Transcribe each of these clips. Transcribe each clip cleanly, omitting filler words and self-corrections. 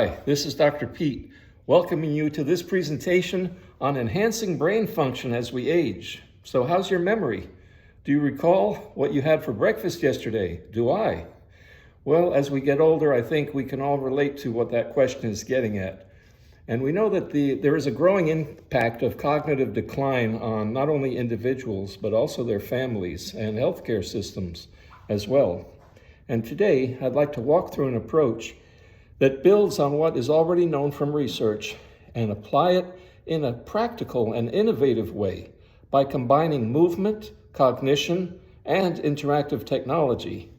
Hi, this is Dr. Pete, welcoming you to this presentation on enhancing brain function as we age. So how's your memory? Do you recall what you had for breakfast yesterday? Do I? Well, as we get older, I think we can all relate to what that question is getting at. And we know that there is a growing impact of cognitive decline on not only individuals, but also their families and healthcare systems as well. And today, I'd like to walk through an approach that builds on what is already known from research and apply it in a practical and innovative way by combining movement, cognition, and interactive technology.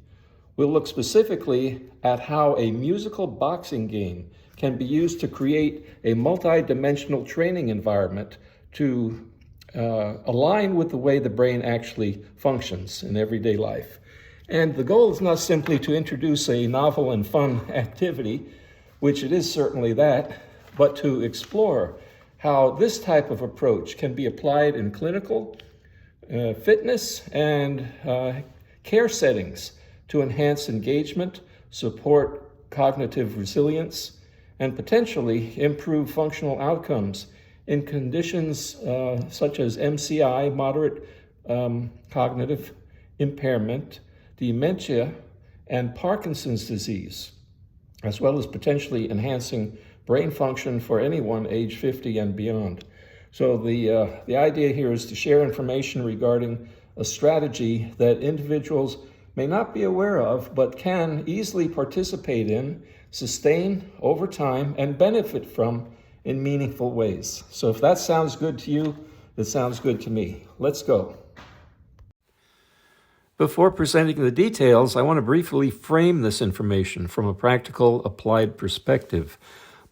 We'll look specifically at how a musical boxing game can be used to create a multi-dimensional training environment to align with the way the brain actually functions in everyday life. And the goal is not simply to introduce a novel and fun activity, which it is certainly that, but to explore how this type of approach can be applied in clinical, fitness, and care settings to enhance engagement, support cognitive resilience, and potentially improve functional outcomes in conditions such as MCI, moderate cognitive impairment, dementia, and Parkinson's disease, as well as potentially enhancing brain function for anyone age 50 and beyond. So the idea here is to share information regarding a strategy that individuals may not be aware of, but can easily participate in, sustain over time, and benefit from in meaningful ways. So if that sounds good to you, it sounds good to me. Let's go. Before presenting the details, I want to briefly frame this information from a practical, applied perspective.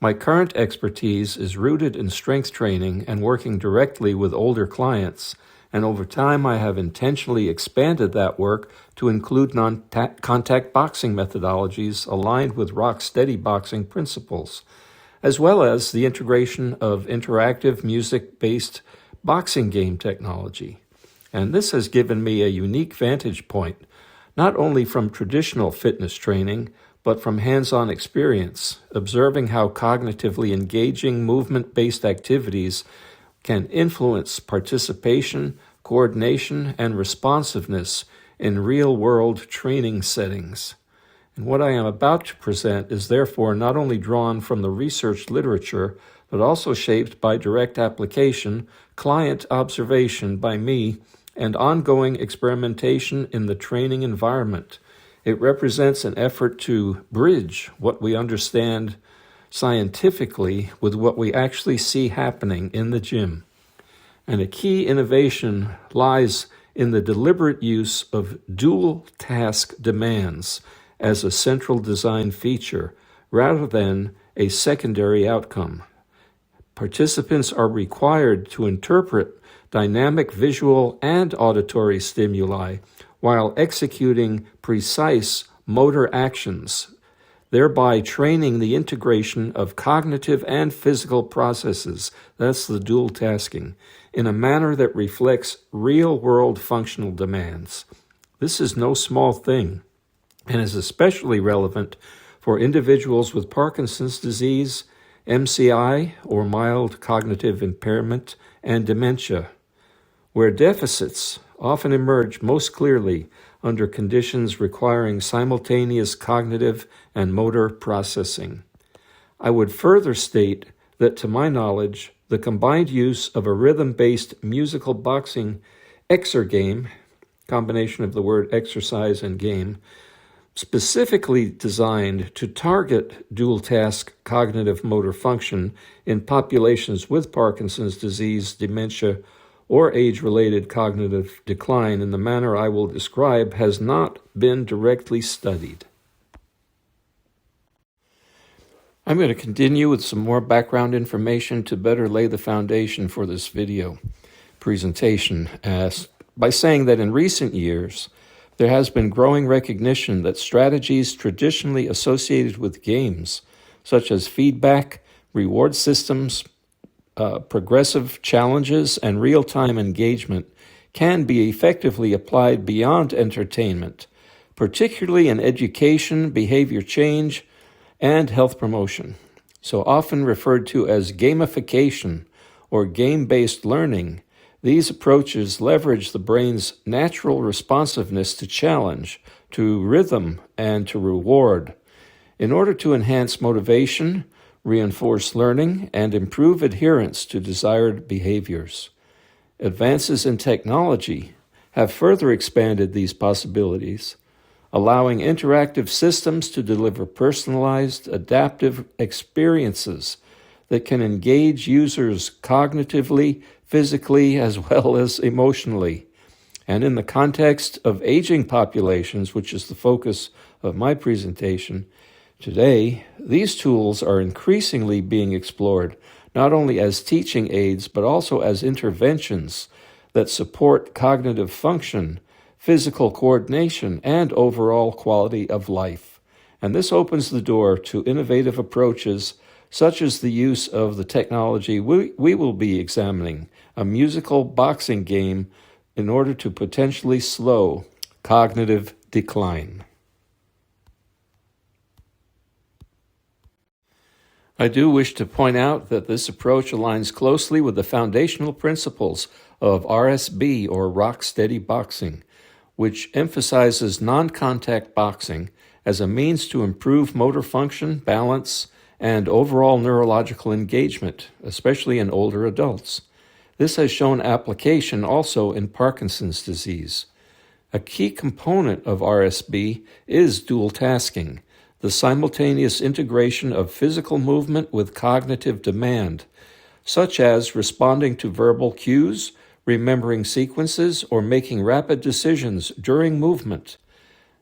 My current expertise is rooted in strength training and working directly with older clients, and over time I have intentionally expanded that work to include non-contact boxing methodologies aligned with rock-steady boxing principles, as well as the integration of interactive music-based boxing game technology. And this has given me a unique vantage point, not only from traditional fitness training, but from hands-on experience, observing how cognitively engaging movement-based activities can influence participation, coordination, and responsiveness in real-world training settings. And what I am about to present is therefore not only drawn from the research literature, but also shaped by direct application, client observation by me, and ongoing experimentation in the training environment. It represents an effort to bridge what we understand scientifically with what we actually see happening in the gym. And a key innovation lies in the deliberate use of dual task demands as a central design feature rather than a secondary outcome. Participants are required to interpret dynamic visual and auditory stimuli while executing precise motor actions, thereby training the integration of cognitive and physical processes, that's the dual tasking, in a manner that reflects real-world functional demands. This is no small thing and is especially relevant for individuals with Parkinson's disease, MCI, or mild cognitive impairment, and dementia, where deficits often emerge most clearly under conditions requiring simultaneous cognitive and motor processing. I would further state that, to my knowledge, the combined use of a rhythm-based musical boxing exergame, combination of the word exercise and game, specifically designed to target dual-task cognitive motor function in populations with Parkinson's disease, dementia, or age-related cognitive decline in the manner I will describe has not been directly studied. I'm going to continue with some more background information to better lay the foundation for this video presentation by saying that in recent years, there has been growing recognition that strategies traditionally associated with games, such as feedback, reward systems, progressive challenges, and real-time engagement, can be effectively applied beyond entertainment, particularly in education, behavior change, and health promotion. So often referred to as gamification or game-based learning, these approaches leverage the brain's natural responsiveness to challenge, to rhythm, and to reward in order to enhance motivation, reinforce learning, and improve adherence to desired behaviors. Advances in technology have further expanded these possibilities, allowing interactive systems to deliver personalized, adaptive experiences that can engage users cognitively, physically, as well as emotionally. And in the context of aging populations, which is the focus of my presentation, today, these tools are increasingly being explored not only as teaching aids, but also as interventions that support cognitive function, physical coordination, and overall quality of life. And this opens the door to innovative approaches such as the use of the technology we will be examining, a musical boxing game, in order to potentially slow cognitive decline. I do wish to point out that this approach aligns closely with the foundational principles of RSB, or rock steady boxing, which emphasizes non-contact boxing as a means to improve motor function, balance, and overall neurological engagement, especially in older adults. This has shown application also in Parkinson's disease. A key component of RSB is dual tasking, the simultaneous integration of physical movement with cognitive demand, such as responding to verbal cues, remembering sequences, or making rapid decisions during movement.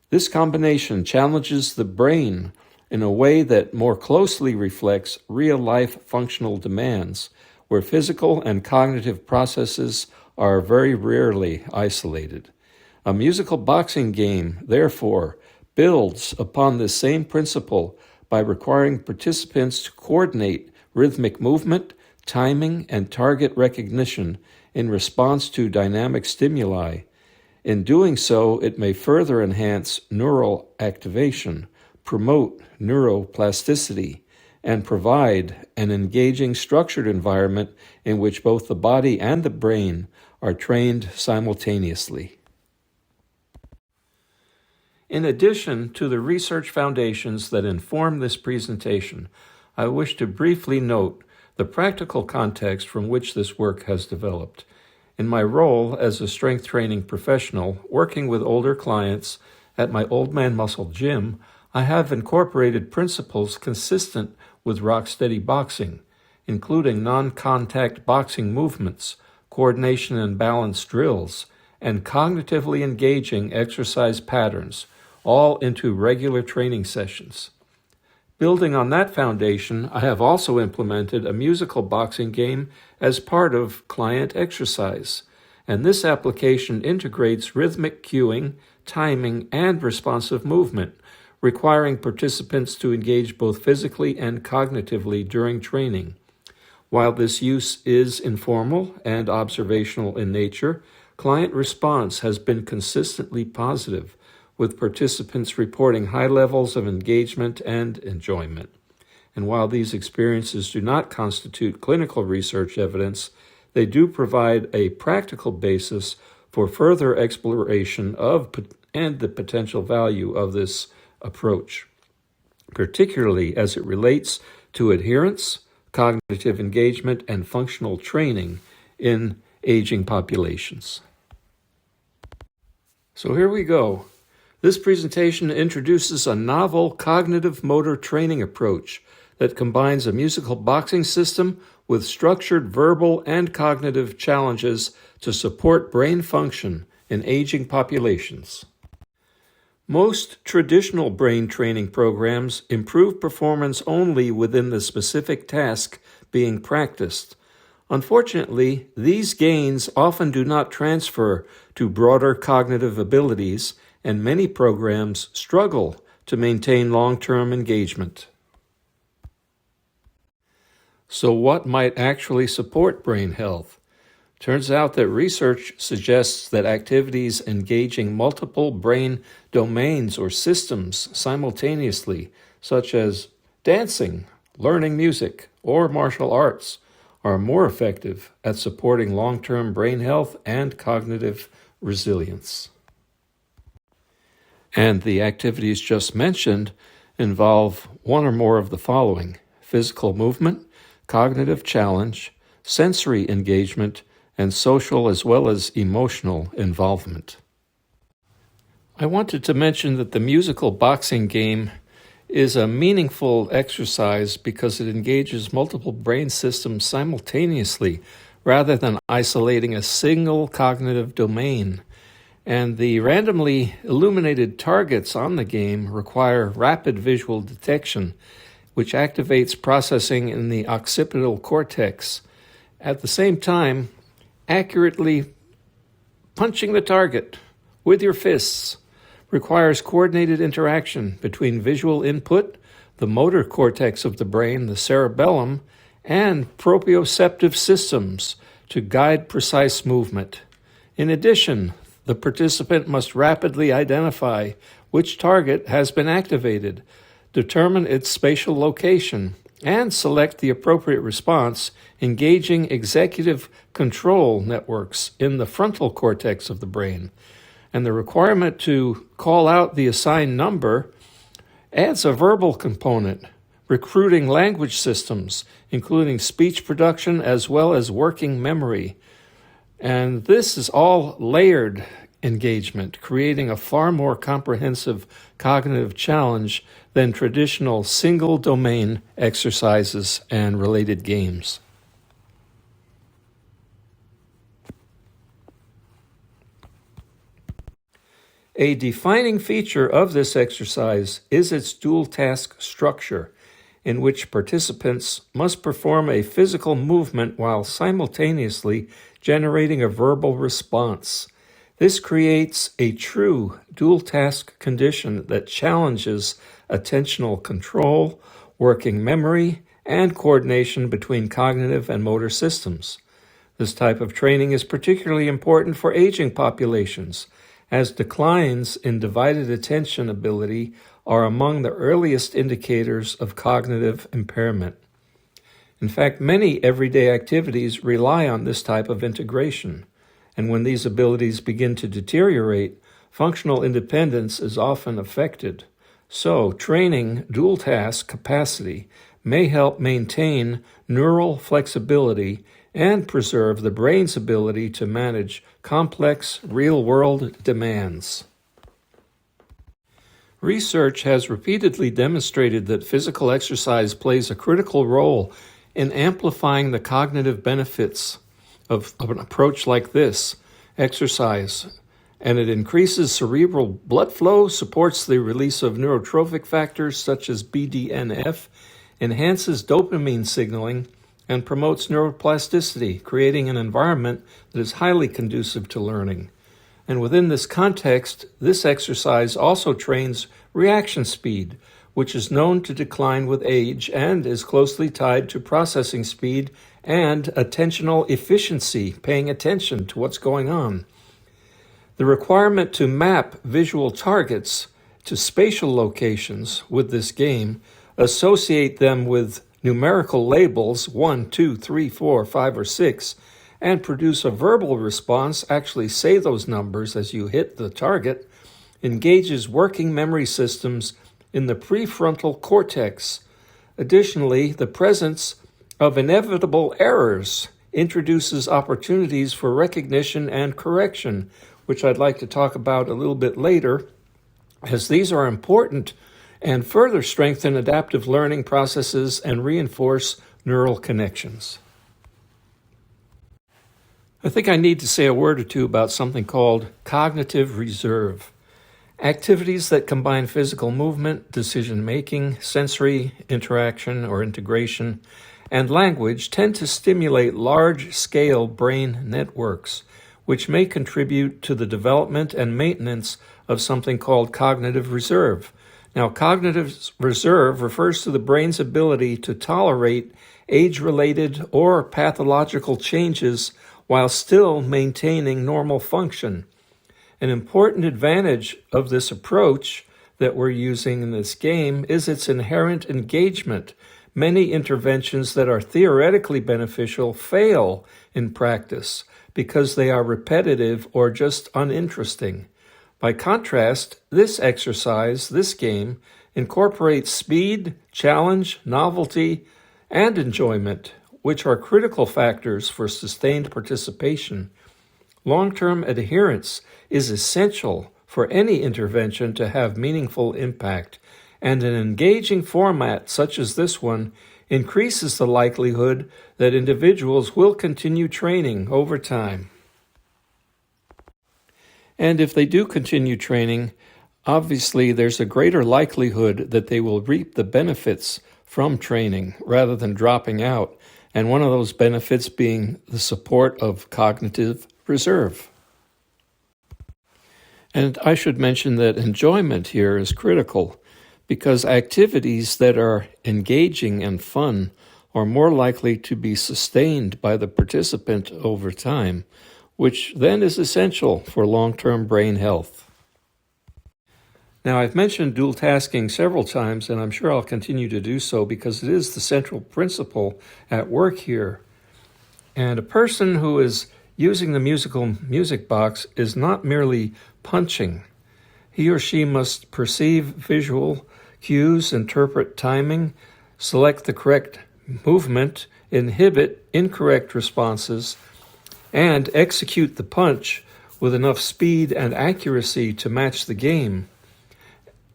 This combination challenges the brain in a way that more closely reflects real-life functional demands, where physical and cognitive processes are very rarely isolated. A musical boxing game, therefore, builds upon this same principle by requiring participants to coordinate rhythmic movement, timing, and target recognition in response to dynamic stimuli. In doing so, it may further enhance neural activation, promote neuroplasticity, and provide an engaging, structured environment in which both the body and the brain are trained simultaneously. In addition to the research foundations that inform this presentation, I wish to briefly note the practical context from which this work has developed. In my role as a strength training professional working with older clients at my Old Man Muscle gym, I have incorporated principles consistent with rock-steady boxing, including non-contact boxing movements, coordination and balance drills, and cognitively engaging exercise patterns, all into regular training sessions. Building on that foundation, I have also implemented a musical boxing game as part of client exercise, and this application integrates rhythmic cueing, timing, and responsive movement, requiring participants to engage both physically and cognitively during training. While this use is informal and observational in nature, client response has been consistently positive, with participants reporting high levels of engagement and enjoyment. And while these experiences do not constitute clinical research evidence, they do provide a practical basis for further exploration of and the potential value of this approach, particularly as it relates to adherence, cognitive engagement, and functional training in aging populations. So here we go. This presentation introduces a novel cognitive motor training approach that combines a musical boxing system with structured verbal and cognitive challenges to support brain function in aging populations. Most traditional brain training programs improve performance only within the specific task being practiced. Unfortunately, these gains often do not transfer to broader cognitive abilities, and many programs struggle to maintain long-term engagement. So what might actually support brain health? Turns out that research suggests that activities engaging multiple brain domains or systems simultaneously, such as dancing learning music, or martial arts are more effective at supporting long-term brain health and cognitive resilience. And the activities just mentioned involve one or more of the following: physical movement, cognitive challenge, sensory engagement, and social as well as emotional involvement. I wanted to mention that the musical boxing game is a meaningful exercise because it engages multiple brain systems simultaneously rather than isolating a single cognitive domain. And the randomly illuminated targets on the game require rapid visual detection, which activates processing in the occipital cortex. At the same time, accurately punching the target with your fists requires coordinated interaction between visual input, the motor cortex of the brain, the cerebellum, and proprioceptive systems to guide precise movement. In addition, the participant must rapidly identify which target has been activated, determine its spatial location, and select the appropriate response, engaging executive control networks in the frontal cortex of the brain. And the requirement to call out the assigned number adds a verbal component, recruiting language systems, including speech production as well as working memory. And this is all layered engagement, creating a far more comprehensive cognitive challenge than traditional single-domain exercises and related games. A defining feature of this exercise is its dual-task structure, in which participants must perform a physical movement while simultaneously generating a verbal response. This creates a true dual-task condition that challenges attentional control, working memory, and coordination between cognitive and motor systems. This type of training is particularly important for aging populations, as declines in divided attention ability are among the earliest indicators of cognitive impairment. In fact, many everyday activities rely on this type of integration, and when these abilities begin to deteriorate, functional independence is often affected. So, training dual-task capacity may help maintain neural flexibility and preserve the brain's ability to manage complex real-world demands. Research has repeatedly demonstrated that physical exercise plays a critical role in amplifying the cognitive benefits of an approach like this, exercise, and it increases cerebral blood flow, supports the release of neurotrophic factors such as BDNF, enhances dopamine signaling, and promotes neuroplasticity, creating an environment that is highly conducive to learning. And within this context, this exercise also trains reaction speed, which is known to decline with age and is closely tied to processing speed and attentional efficiency, paying attention to what's going on. The requirement to map visual targets to spatial locations with this game, associate them with numerical labels 1, 2, 3, 4, 5, or 6, and produce a verbal response, actually say those numbers as you hit the target, engages working memory systems in the prefrontal cortex. Additionally, the presence of inevitable errors introduces opportunities for recognition and correction, which I'd like to talk about a little bit later, as these are important and further strengthen adaptive learning processes and reinforce neural connections. I think I need to say a word or two about something called cognitive reserve. Activities that combine physical movement, decision-making, sensory interaction or integration, and language tend to stimulate large-scale brain networks, which may contribute to the development and maintenance of something called cognitive reserve. Now, cognitive reserve refers to the brain's ability to tolerate age-related or pathological changes while still maintaining normal function. An important advantage of this approach that we're using in this game is its inherent engagement, many interventions that are theoretically beneficial fail in practice because they are repetitive or just uninteresting. By contrast, this exercise, this game, incorporates speed, challenge, novelty, and enjoyment, which are critical factors for sustained participation. Long-term adherence is essential for any intervention to have meaningful impact, and an engaging format such as this one increases the likelihood that individuals will continue training over time. And if they do continue training, obviously there's a greater likelihood that they will reap the benefits from training rather than dropping out, and one of those benefits being the support of cognitive reserve. And I should mention that enjoyment here is critical, because activities that are engaging and fun are more likely to be sustained by the participant over time, which then is essential for long-term brain health. Now, I've mentioned dual tasking several times, and I'm sure I'll continue to do so because it is the central principle at work here. And a person who is using the music box is not merely punching. He or she must perceive visual cues, interpret timing, select the correct movement, inhibit incorrect responses, and execute the punch with enough speed and accuracy to match the game.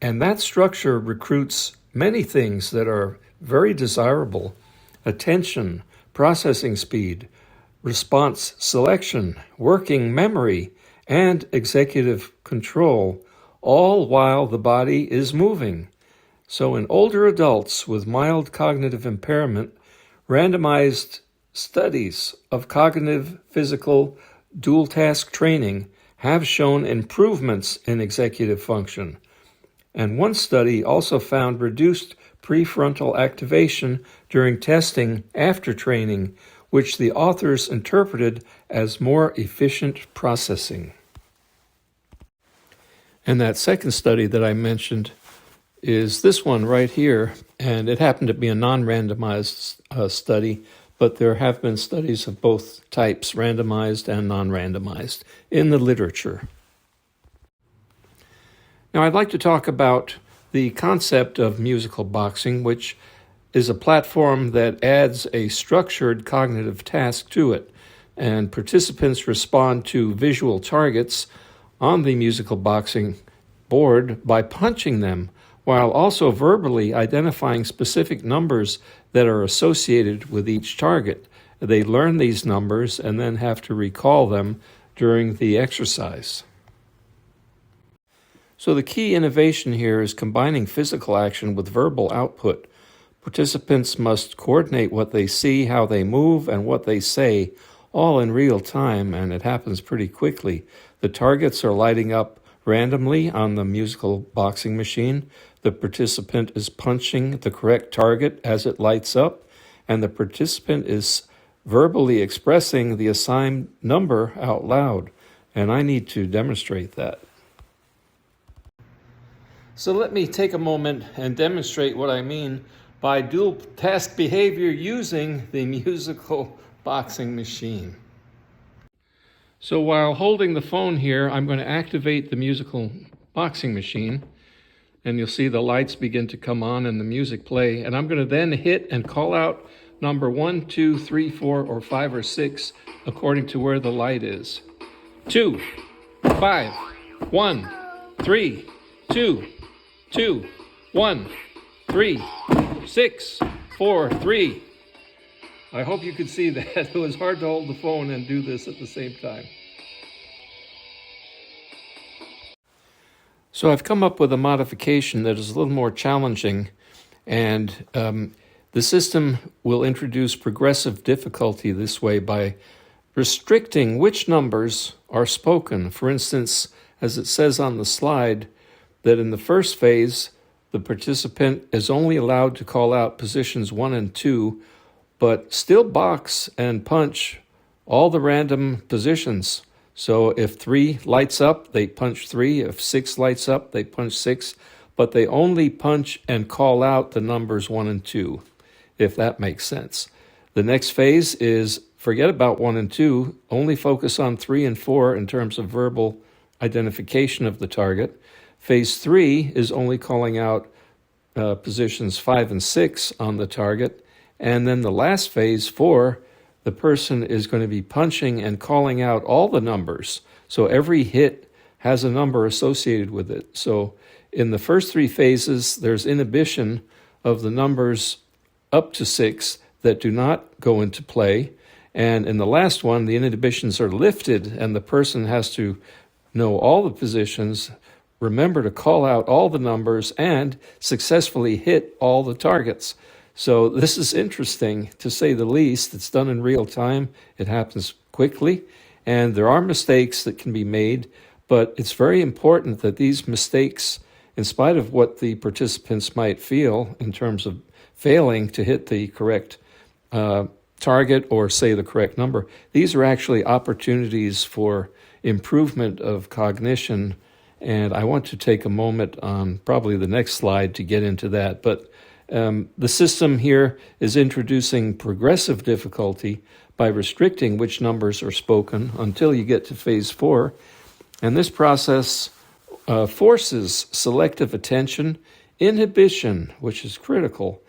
And that structure recruits many things that are very desirable: attention, processing speed, response selection, working memory, and executive control, all while the body is moving. So in older adults with mild cognitive impairment, randomized studies of cognitive physical dual task training have shown improvements in executive function. And one study also found reduced prefrontal activation during testing after training, which the authors interpreted as more efficient processing. And that second study that I mentioned is this one right here, and it happened to be a non-randomized study, but there have been studies of both types, randomized and non-randomized, in the literature. Now, I'd like to talk about the concept of musical boxing, which is a platform that adds a structured cognitive task to it, and participants respond to visual targets on the musical boxing board by punching them, while also verbally identifying specific numbers that are associated with each target. They learn these numbers and then have to recall them during the exercise. So the key innovation here is combining physical action with verbal output. Participants must coordinate what they see, how they move, and what they say, all in real time, and it happens pretty quickly. The targets are lighting up randomly on the musical boxing machine. The participant is punching the correct target as it lights up, and the participant is verbally expressing the assigned number out loud. And I need to demonstrate that. So let me take a moment and demonstrate what I mean by dual task behavior using the musical boxing machine. So while holding the phone here, I'm going to activate the musical boxing machine, and you'll see the lights begin to come on and the music play, and I'm going to then hit and call out number 1, 2, 3, 4, or 5, or 6 according to where the light is. 2, 5, 1, 3, 2, 2, 1, 3, 6, 4, 3. I hope you could see that. It was hard to hold the phone and do this at the same time. So I've come up with a modification that is a little more challenging, and the system will introduce progressive difficulty this way by restricting which numbers are spoken. For instance, as it says on the slide, that in the first phase, the participant is only allowed to call out positions 1 and 2, but still box and punch all the random positions. So if 3 lights up, they punch 3. If 6 lights up, they punch 6. But they only punch and call out the numbers 1 and 2. if that makes sense. The next phase is forget about 1 and 2, only focus on 3 and 4 in terms of verbal identification of the target. Phase 3 is only calling out positions 5 and 6 on the target. And then the last phase, 4, the person is going to be punching and calling out all the numbers. So every hit has a number associated with it. So in the first 3 phases, there's inhibition of the numbers up to 6 that do not go into play. And in the last one, the inhibitions are lifted and the person has to know all the positions, remember to call out all the numbers, and successfully hit all the targets. So this is interesting, to say the least. It's done in real time. It happens quickly, and there are mistakes that can be made, but it's very important that these mistakes, in spite of what the participants might feel in terms of failing to hit the correct target or say the correct number, these are actually opportunities for improvement of cognition. And I want to take a moment on probably the next slide to get into that. But the system here is introducing progressive difficulty by restricting which numbers are spoken until you get to phase 4. And this process forces selective attention, inhibition, which is critical,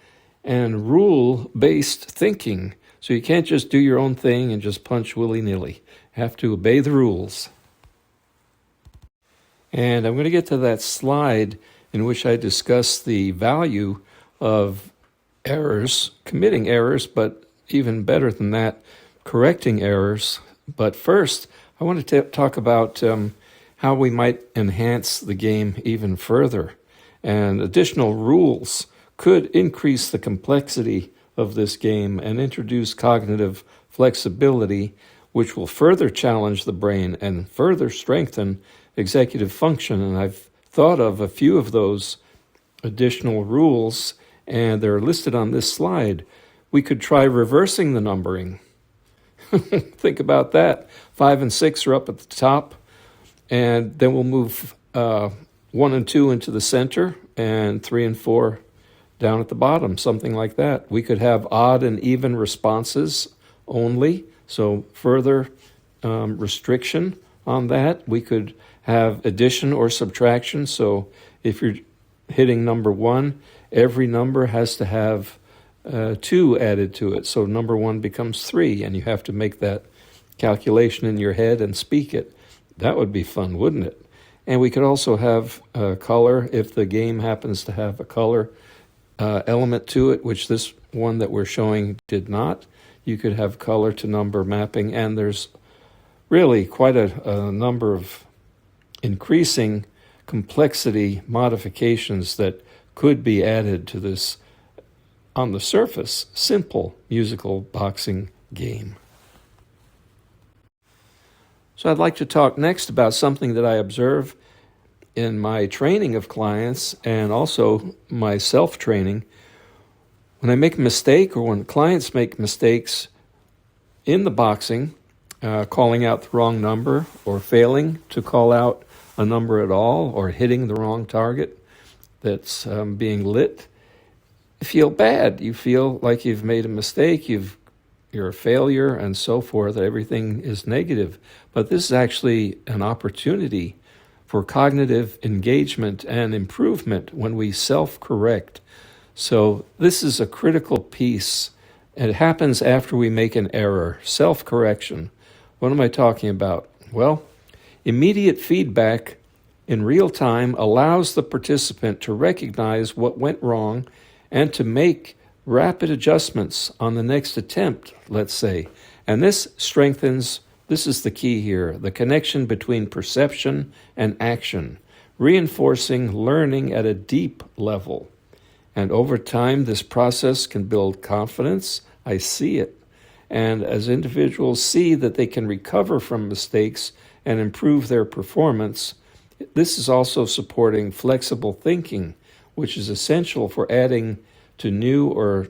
and rule-based thinking. So you can't just do your own thing and just punch willy-nilly. You have to obey the rules. And I'm going to get to that slide in which I discuss the value of errors, committing errors, but even better than that, correcting errors. But first, I want to talk about how we might enhance the game even further. And additional rules could increase the complexity of this game and introduce cognitive flexibility, which will further challenge the brain and further strengthen executive function. And I've thought of a few of those additional rules, and they're listed on this slide. We could try reversing the numbering. Think about that. 5 and 6 are up at the top, and then we'll move 1 and 2 into the center, and 3 and 4 down at the bottom, something like that. We could have odd and even responses only, so further restriction on that. We could have addition or subtraction, so if you're hitting number 1, every number has to have 2 added to it, so number 1 becomes 3, and you have to make that calculation in your head and speak it. That would be fun, wouldn't it? And we could also have color if the game happens to have a color element to it, which this one that we're showing did not. You could have color to number mapping, and there's really quite a number of increasing complexity modifications that could be added to this, on the surface, simple musical boxing game. So I'd like to talk next about something that I observe in my training of clients and also my self-training. When I make a mistake, or when clients make mistakes in the boxing, calling out the wrong number or failing to call out a number at all or hitting the wrong target that's being lit, you feel bad. You feel like you've made a mistake, you're a failure, and so forth. Everything is negative. But this is actually an opportunity for cognitive engagement and improvement when we self-correct. So this is a critical piece. It happens after we make an error. Self-correction. What am I talking about? Well, immediate feedback in real time allows the participant to recognize what went wrong and to make rapid adjustments on the next attempt, let's say. And this strengthens, this is the key here, the connection between perception and action, reinforcing learning at a deep level. And over time, this process can build confidence. I see it. And as individuals see that they can recover from mistakes and improve their performance, this is also supporting flexible thinking, which is essential for adding to new or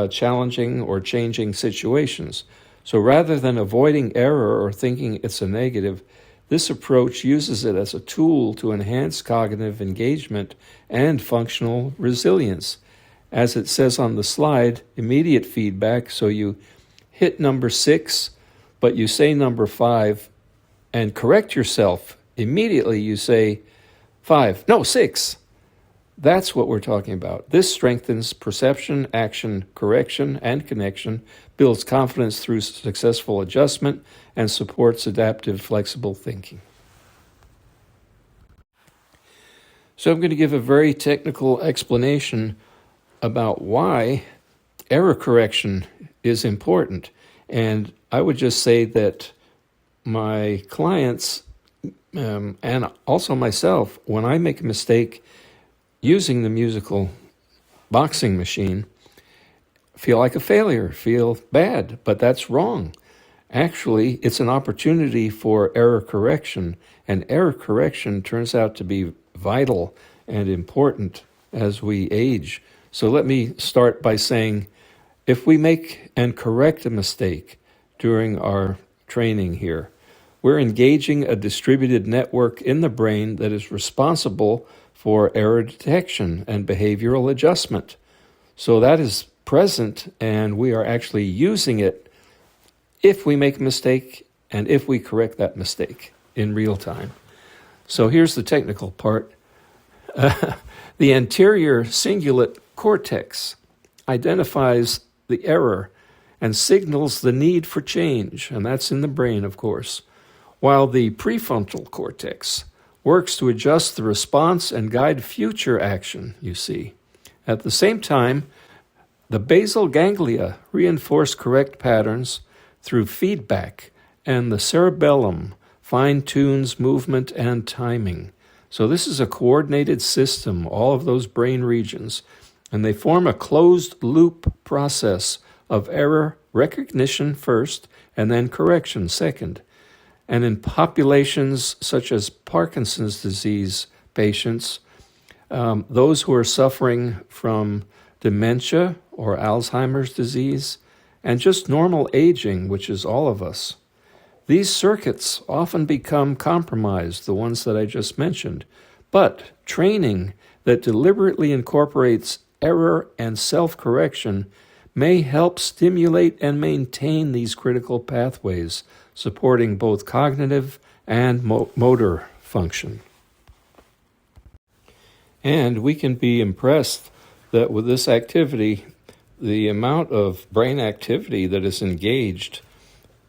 challenging or changing situations. So rather than avoiding error or thinking it's a negative, this approach uses it as a tool to enhance cognitive engagement and functional resilience. as it says on the slide, immediate feedback. So you hit number 6, but you say number 5 and correct yourself. Immediately you say 5, no, 6. That's what we're talking about. This strengthens perception, action, correction, and connection, builds confidence through successful adjustment, and supports adaptive, flexible thinking. So I'm going to give a very technical explanation about why error correction is important. And I would just say that my clients and also myself, when I make a mistake using the musical boxing machine, feel like a failure, feel bad, but that's wrong. Actually, it's an opportunity for error correction, and error correction turns out to be vital and important as we age. So let me start by saying, if we make and correct a mistake during our training here, we're engaging a distributed network in the brain that is responsible for error detection and behavioral adjustment. So that is present, and we are actually using it if we make a mistake and if we correct that mistake in real time. So here's the technical part. The anterior cingulate cortex identifies the error and signals the need for change, and that's in the brain, of course, while the prefrontal cortex works to adjust the response and guide future action, you see. At the same time, the basal ganglia reinforce correct patterns through feedback, and the cerebellum fine-tunes movement and timing. So this is a coordinated system, all of those brain regions, and they form a closed-loop process of error recognition first and then correction second. And in populations such as Parkinson's disease patients, those who are suffering from dementia or Alzheimer's disease, and just normal aging, which is all of us, these circuits often become compromised, the ones that I just mentioned. But training that deliberately incorporates error and self-correction may help stimulate and maintain these critical pathways, supporting both cognitive and motor function. And we can be impressed that with this activity, the amount of brain activity that is engaged,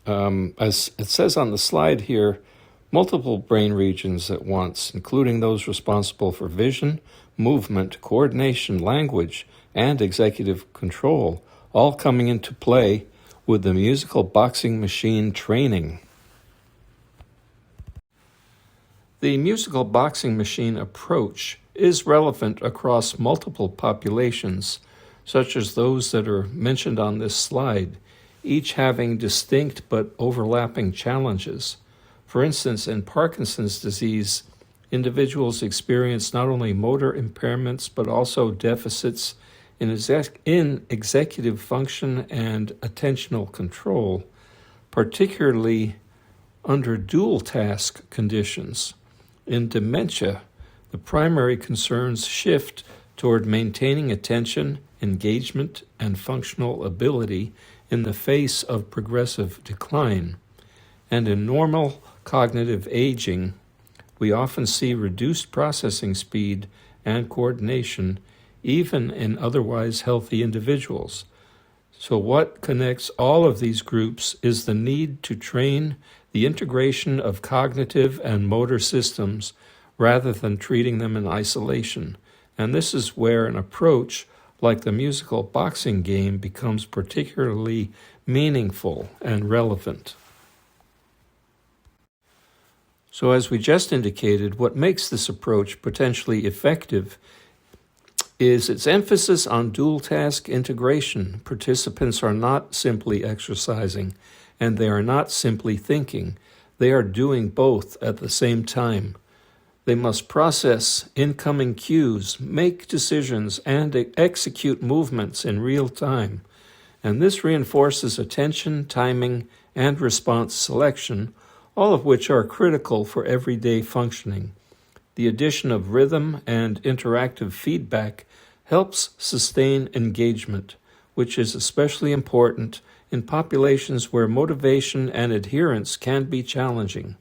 as it says on the slide here, multiple brain regions at once, including those responsible for vision, movement, coordination, language, and executive control, all coming into play with the musical boxing machine training. The musical boxing machine approach is relevant across multiple populations, such as those that are mentioned on this slide, each having distinct but overlapping challenges. For instance, in Parkinson's disease, individuals experience not only motor impairments but also deficits in executive function and attentional control, particularly under dual task conditions. In dementia, the primary concerns shift toward maintaining attention, engagement, and functional ability in the face of progressive decline. And in normal cognitive aging, we often see reduced processing speed and coordination, even in otherwise healthy individuals. So what connects all of these groups is the need to train the integration of cognitive and motor systems rather than treating them in isolation. And this is where an approach like the musical boxing game becomes particularly meaningful and relevant. So as we just indicated, what makes this approach potentially effective is its emphasis on dual task integration. Participants are not simply exercising, and they are not simply thinking. They are doing both at the same time. They must process incoming cues, make decisions, and execute movements in real time. And this reinforces attention, timing, and response selection, all of which are critical for everyday functioning. The addition of rhythm and interactive feedback helps sustain engagement, which is especially important in populations where motivation and adherence can be challenging.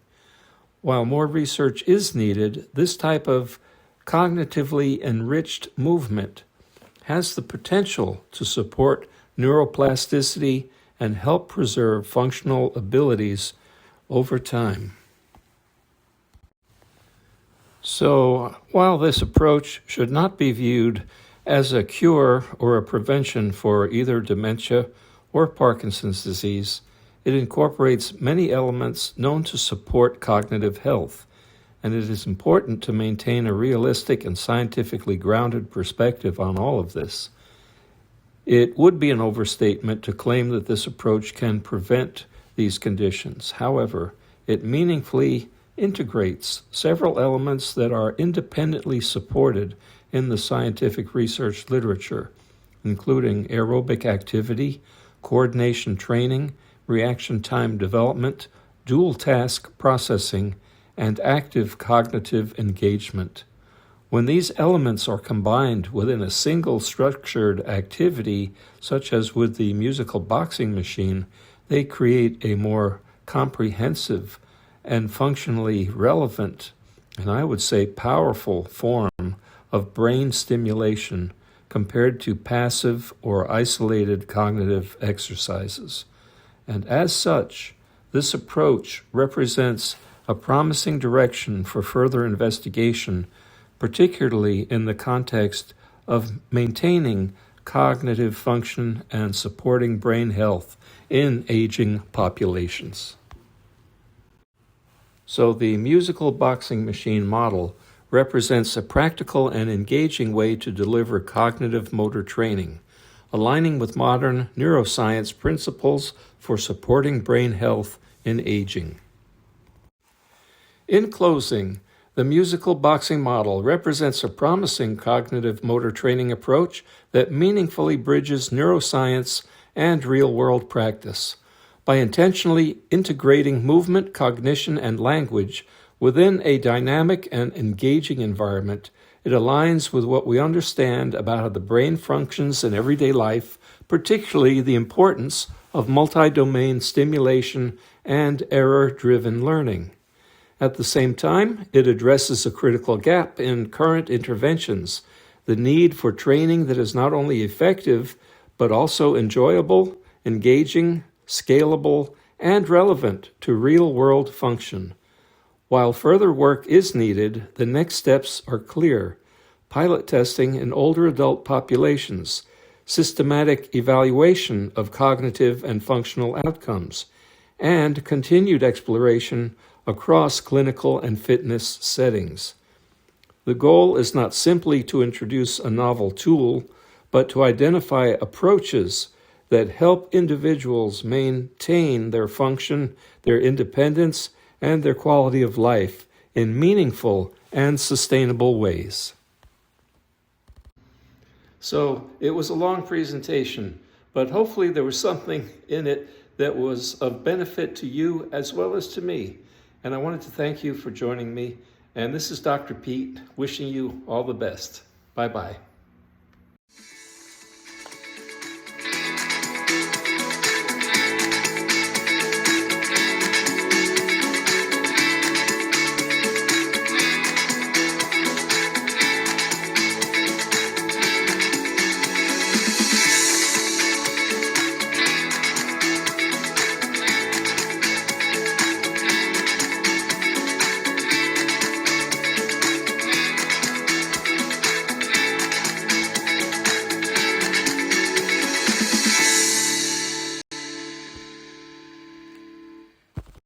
While more research is needed, this type of cognitively enriched movement has the potential to support neuroplasticity and help preserve functional abilities over time. So, while this approach should not be viewed as a cure or a prevention for either dementia or Parkinson's disease, it incorporates many elements known to support cognitive health, and it is important to maintain a realistic and scientifically grounded perspective on all of this. It would be an overstatement to claim that this approach can prevent these conditions. However, it meaningfully integrates several elements that are independently supported in the scientific research literature, including aerobic activity, coordination training, reaction time development, dual task processing, and active cognitive engagement. When these elements are combined within a single structured activity, such as with the musical boxing machine, they create a more comprehensive and functionally relevant, and I would say powerful form of brain stimulation compared to passive or isolated cognitive exercises. And as such, this approach represents a promising direction for further investigation, particularly in the context of maintaining cognitive function and supporting brain health in aging populations. So the musical boxing machine model represents a practical and engaging way to deliver cognitive motor training, aligning with modern neuroscience principles for supporting brain health in aging. In closing, the musical boxing model represents a promising cognitive motor training approach that meaningfully bridges neuroscience and real-world practice. By intentionally integrating movement, cognition, and language within a dynamic and engaging environment, it aligns with what we understand about how the brain functions in everyday life, particularly the importance of multi-domain stimulation and error-driven learning. At the same time, it addresses a critical gap in current interventions, the need for training that is not only effective, but also enjoyable, engaging, scalable, and relevant to real-world function. While further work is needed, the next steps are clear: pilot testing in older adult populations, systematic evaluation of cognitive and functional outcomes, and continued exploration across clinical and fitness settings. The goal is not simply to introduce a novel tool, but to identify approaches that help individuals maintain their function, their independence, and their quality of life in meaningful and sustainable ways. So it was a long presentation, but hopefully there was something in it that was of benefit to you as well as to me. And I wanted to thank you for joining me. And this is Dr. Pete, wishing you all the best. Bye-bye.